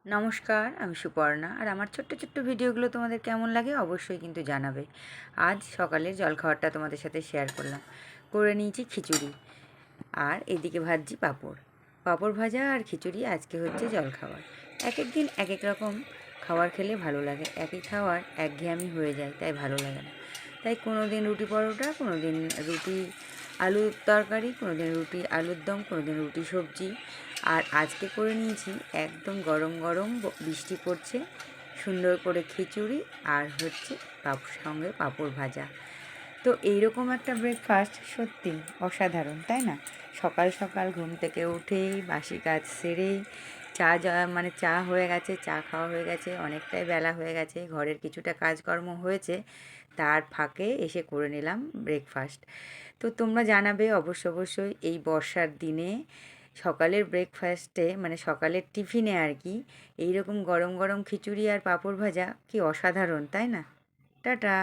নমস্কার, আমি সুপর্ণা। আর আমার ছোট্ট ছোট্ট ভিডিওগুলো তোমাদের কেমন লাগে অবশ্যই কিন্তু জানাবে। আজ সকালের জলখাবারটা তোমাদের সাথে শেয়ার করলাম। করে নিয়েছি খিচুড়ি, আর এদিকে ভাজছি পাঁপড়। পাঁপড় ভাজা আর খিচুড়ি আজকে হচ্ছে জলখাবার। এক এক দিন এক এক রকম খাবার খেলে ভালো লাগে, একই খাবার একঘেয়েমি হয়ে যায়, তাই ভালো লাগে না। তাই কোনো দিন রুটি পরোটা, কোনো দিন রুটি আলুর তরকারি, কোনো দিন রুটি আলুর দম, কোনো দিন রুটি সবজি। আর আজকে করে নিয়েছি একদম গরম গরম বৃষ্টি পড়ছে, সুন্দর করে খিচুড়ি আর হচ্ছে সঙ্গে পাঁপড় ভাজা। তো এইরকম একটা ব্রেকফাস্ট সত্যি অসাধারণ, তাই না? সকাল সকাল ঘুম থেকে উঠেই বাসি কাজ সেরেই চা হয়ে গেছে, চা খাওয়া হয়ে গেছে, অনেকটাই বেলা হয়ে গেছে, ঘরের কিছুটা কাজকর্ম হয়েছে, তার ফাঁকে এসে করে নিলাম ব্রেকফাস্ট। তো তোমরা জানাবে অবশ্যই এই বর্ষার দিনে সকালের ব্রেকফাস্টে, মানে সকালের টিফিনে আর কি, এইরকম গরম গরম খিচুড়ি আর পাঁপড় ভাজা কি অসাধারণ, তাই না? টাটা।